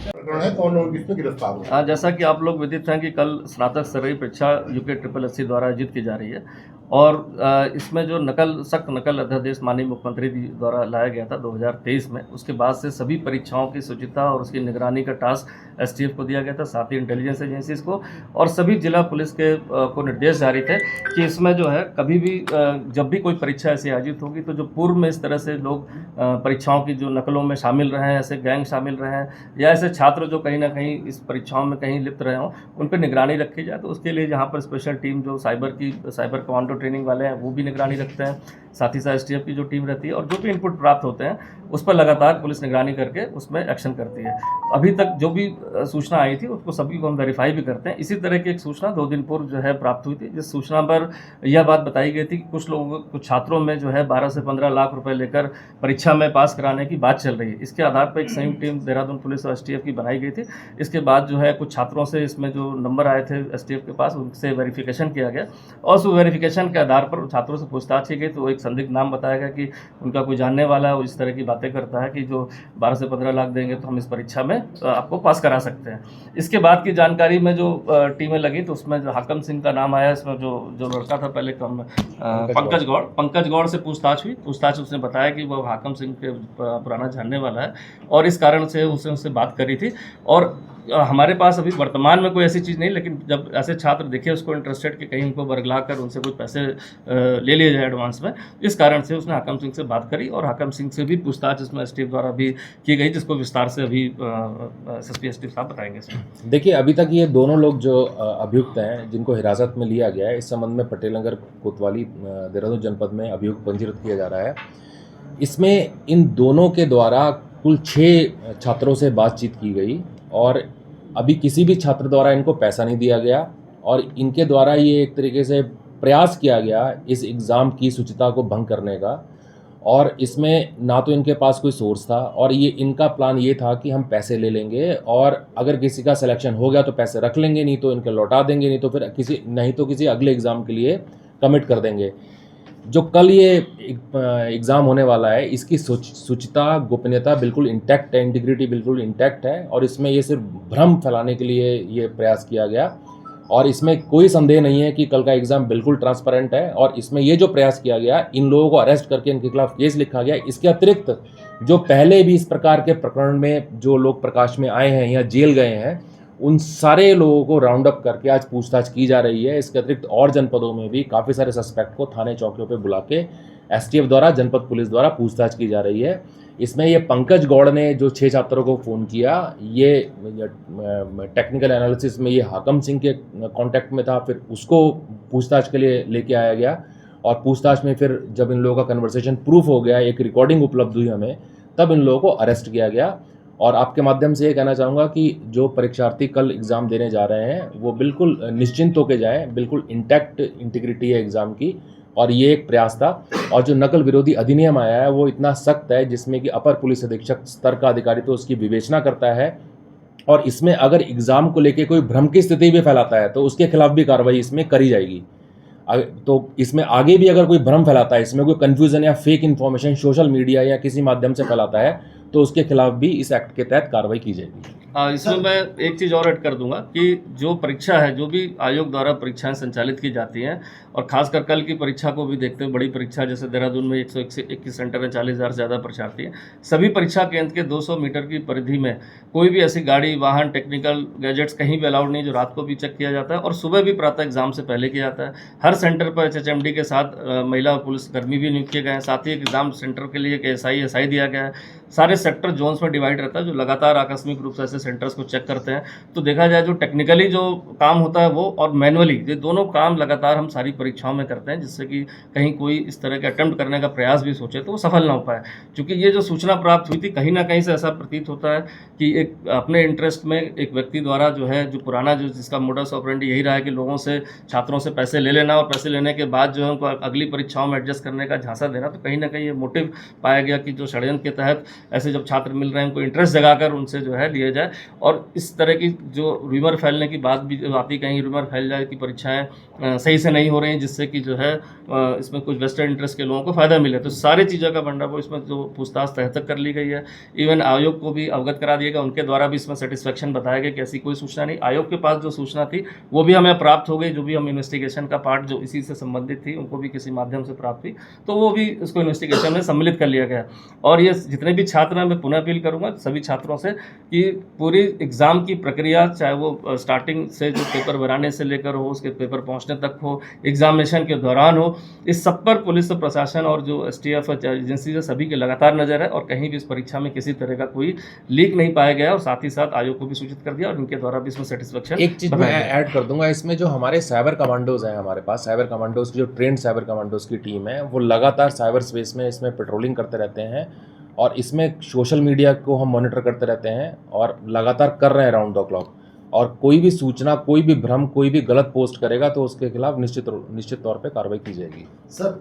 प्रकरण है, कौन लोग किसमें गिरफ्तार हुए? हाँ, जैसा कि आप लोग विदित हैं कि कल स्नातक स्तरीय परीक्षा यूके SSSC द्वारा आयोजित की जा रही है और इसमें जो सख्त नकल अध्यादेश माननीय मुख्यमंत्री जी द्वारा लाया गया था 2023 में, उसके बाद से सभी परीक्षाओं की शुचिता और उसकी निगरानी का टास्क STF को दिया गया था, साथ ही इंटेलिजेंस एजेंसीज को, और सभी जिला पुलिस के को निर्देश जारी थे कि इसमें जो है कभी भी जब भी कोई परीक्षा ऐसी आयोजित होगी तो जो पूर्व में इस तरह से लोग परीक्षाओं की जो नकलों में शामिल रहे हैं, ऐसे गैंग शामिल रहे हैं या ऐसे छात्र जो कहीं ना कहीं इस परीक्षाओं में कहीं लिप्त रहे हों, उन पर निगरानी रखी जाए। तो उसके लिए जहाँ पर स्पेशल टीम जो साइबर कमांडो ट्रेनिंग वाले हैं वो भी निगरानी रखते हैं, साथ ही साथ STF की जो टीम रहती है और जो भी इनपुट प्राप्त होते हैं उस पर लगातार पुलिस निगरानी करके उसमें एक्शन करती है। तो अभी तक जो भी सूचना आई थी उसको सभी को हम वेरीफाई भी करते हैं। इसी तरह की एक सूचना 2 दिन पूर्व जो है प्राप्त हुई थी, जिस सूचना पर यह बात बताई गई थी कि कुछ छात्रों में जो है 12 से 15 लाख रुपए लेकर परीक्षा में पास कराने की बात चल रही है। इसके आधार पर एक संयुक्त टीम देहरादून पुलिस और STF की बनाई गई थी। इसके बाद जो है कुछ छात्रों से इसमें जो नंबर आए थे STF के पास, उनसे वेरिफिकेशन किया गया और उस वेरिफिकेशन के आधार पर छात्रों से पूछताछ की गई तो एक संदिग्ध नाम बताया गया कि उनका कोई जानने वाला है, वो इस तरह की बातें करता है कि जो 12 से 15 लाख देंगे तो हम इस परीक्षा में आपको पास करा सकते हैं। इसके बाद की जानकारी में जो टीमें लगी तो उसमें जो हाकम सिंह का नाम आया, इसमें जो लड़का था पहले पंकज गौड़ से पूछताछ हुई। उसने बताया कि वो हाकम सिंह के पुराना जानने वाला है और इस कारण से उससे बात करी थी। और हमारे पास अभी वर्तमान में कोई ऐसी चीज़ नहीं, लेकिन जब ऐसे छात्र दिखे उसको इंटरेस्टेड कि कहीं उनको वर्गला कर उनसे कुछ पैसे ले लिए जाए एडवांस में, इस कारण से उसने हाकम सिंह से बात करी और हाकम सिंह से भी पूछताछ इसमें STF द्वारा भी की गई, जिसको विस्तार से अभी SSP STF साहब बताएंगे इसमें। देखिए, अभी तक ये दोनों लोग जो अभियुक्त हैं जिनको हिरासत में लिया गया है, इस संबंध में पटेल नगर कोतवाली देहरादून जनपद में अभियुक्त पंजीकृत किया जा रहा है। इसमें इन दोनों के द्वारा कुल 6 छात्रों से बातचीत की गई और अभी किसी भी छात्र द्वारा इनको पैसा नहीं दिया गया और इनके द्वारा ये एक तरीके से प्रयास किया गया इस एग्ज़ाम की शुचिता को भंग करने का। और इसमें ना तो इनके पास कोई सोर्स था और ये इनका प्लान ये था कि हम पैसे ले लेंगे और अगर किसी का सिलेक्शन हो गया तो पैसे रख लेंगे, नहीं तो इनके लौटा देंगे, नहीं तो किसी अगले एग्ज़ाम के लिए कमिट कर देंगे। जो कल ये एग्ज़ाम होने वाला है इसकी शुचिता, गोपनीयता बिल्कुल इंटैक्ट है, इंटीग्रिटी बिल्कुल इंटैक्ट है और इसमें ये सिर्फ भ्रम फैलाने के लिए ये प्रयास किया गया और इसमें कोई संदेह नहीं है कि कल का एग्ज़ाम बिल्कुल ट्रांसपेरेंट है। और इसमें ये जो प्रयास किया गया, इन लोगों को अरेस्ट करके इनके खिलाफ केस लिखा गया। इसके अतिरिक्त जो पहले भी इस प्रकार के प्रकरण में जो लोग प्रकाश में आए हैं या जेल गए हैं, उन सारे लोगों को राउंड अप करके आज पूछताछ की जा रही है। इसके अतिरिक्त और जनपदों में भी काफ़ी सारे सस्पेक्ट को थाने चौकियों पे बुला के STF द्वारा, जनपद पुलिस द्वारा पूछताछ की जा रही है। इसमें ये पंकज गौड़ ने जो 6 छात्रों को फ़ोन किया, ये टेक्निकल एनालिसिस में ये हाकम सिंह के कांटेक्ट में था, फिर उसको पूछताछ के लिए लेके आया गया और पूछताछ में फिर जब इन लोगों का कन्वर्सेशन प्रूफ हो गया, एक रिकॉर्डिंग उपलब्ध हुई हमें, तब इन लोगों को अरेस्ट किया गया। और आपके माध्यम से ये कहना चाहूँगा कि जो परीक्षार्थी कल एग्ज़ाम देने जा रहे हैं वो बिल्कुल निश्चिंत होकर जाएँ, बिल्कुल इंटैक्ट इंटीग्रिटी है एग्ज़ाम की और ये एक प्रयास था। और जो नकल विरोधी अधिनियम आया है वो इतना सख्त है जिसमें कि अपर पुलिस अधीक्षक स्तर का अधिकारी तो उसकी विवेचना करता है और इसमें अगर एग्ज़ाम को लेकर कोई भ्रम की स्थिति भी फैलाता है तो उसके खिलाफ भी कार्रवाई इसमें करी जाएगी। तो इसमें आगे भी अगर कोई भ्रम फैलाता है, इसमें कोई कन्फ्यूज़न या फेक इन्फॉर्मेशन सोशल मीडिया या किसी माध्यम से फैलाता है तो उसके खिलाफ भी इस एक्ट के तहत कार्रवाई की जाएगी। इसमें मैं एक चीज़ और ऐड कर दूंगा कि जो परीक्षा है, जो भी आयोग द्वारा परीक्षाएं संचालित की जाती हैं और खासकर कल की परीक्षा को भी देखते हुए, बड़ी परीक्षा जैसे देहरादून में 121 सेंटर में 40,000 से ज़्यादा परीक्षार्थी हैं, सभी परीक्षा केंद्र के 200 मीटर की परिधि में कोई भी ऐसी गाड़ी, वाहन, टेक्निकल गैजेट्स कहीं भी अलाउड नहीं, जो रात को भी चेक किया जाता है और सुबह भी प्रातः एग्जाम से पहले किया जाता है। हर सेंटर पर HHMD के साथ महिला और पुलिस कर्मी भी नियुक्त किए गए हैं, साथ ही एग्जाम सेंटर के लिए एक SI दिया गया है। सारे सेक्टर जोन्स में डिवाइड रहता है जो लगातार आकस्मिक रूप से ऐसे सेंटर्स को चेक करते हैं। तो देखा जाए जो टेक्निकली जो काम होता है वो और मैनुअली, ये दोनों काम लगातार हम सारी परीक्षाओं में करते हैं, जिससे कि कहीं कोई इस तरह के अटेम्प्ट करने का प्रयास भी सोचे तो वो सफल ना हो पाए। क्योंकि ये जो सूचना प्राप्त हुई थी, कहीं ना कहीं से ऐसा प्रतीत होता है कि एक अपने इंटरेस्ट में एक व्यक्ति द्वारा जो है, जो पुराना जिसका मोडस ऑपरेंडी यही रहा है कि लोगों से, छात्रों से पैसे ले लेना और पैसे लेने के बाद जो है उनको अगली परीक्षाओं में एडजस्ट करने का झांसा देना, तो कहीं ना कहीं ये मोटिव पाया गया कि जो षड्यंत्र के तहत ऐसे जब छात्र मिल रहे हैं उनको इंटरेस्ट जगाकर उनसे जो है लिए जाए। और इस तरह की जो रूमर फैलने की बात भी आती, कहीं रूमर फैल जाए कि परीक्षाएं सही से नहीं हो रही हैं जिससे कि जो है इसमें कुछ वेस्टेड इंटरेस्ट के लोगों को फ़ायदा मिले, तो सारी चीज़ों का भंडाफोड़ इसमें जो पूछताछ तह तक कर ली गई है। इवन आयोग को भी अवगत करा दिया गया, उनके द्वारा भी इसमें सेटिस्फेक्शन बताया गया कि ऐसी कोई सूचना नहीं। आयोग के पास जो सूचना थी वो भी हमें प्राप्त हो गई, जो भी हम इन्वेस्टिगेशन का पार्ट जो इसी से संबंधित थी उनको भी किसी माध्यम से प्राप्त हुई, तो वो भी इसको इन्वेस्टिगेशन में सम्मिलित कर लिया गया। और ये जितने भी छात्र हैं, मैं पुनः अपील करूँगा सभी छात्रों से कि पूरी एग्ज़ाम की प्रक्रिया, चाहे वो स्टार्टिंग से जो पेपर बनाने से लेकर हो, उसके पेपर पहुँचने तक हो, एग्जामिनेशन के दौरान हो, इस सब पर पुलिस प्रशासन और जो STF एजेंसी है सभी की लगातार नज़र है और कहीं भी इस परीक्षा में किसी तरह का कोई लीक नहीं पाया गया। और साथ ही साथ आयोग को भी सूचित कर दिया और इनके द्वारा भी इसमें सेटिस्फेक्शन। एक चीज़ मैं ऐड कर दूंगा इसमें, जो हमारे साइबर कमांडोज हैं, हमारे पास साइबर कमांडोज की जो ट्रेंड साइबर कमांडोज की टीम है वो लगातार साइबर स्पेस में इसमें पेट्रोलिंग करते रहते हैं और इसमें सोशल मीडिया को हम मॉनिटर करते रहते हैं और लगातार कर रहे हैं राउंड द क्लॉक। और कोई भी सूचना, कोई भी भ्रम, कोई भी गलत पोस्ट करेगा तो उसके खिलाफ निश्चित तौर पे कार्रवाई की जाएगी। सर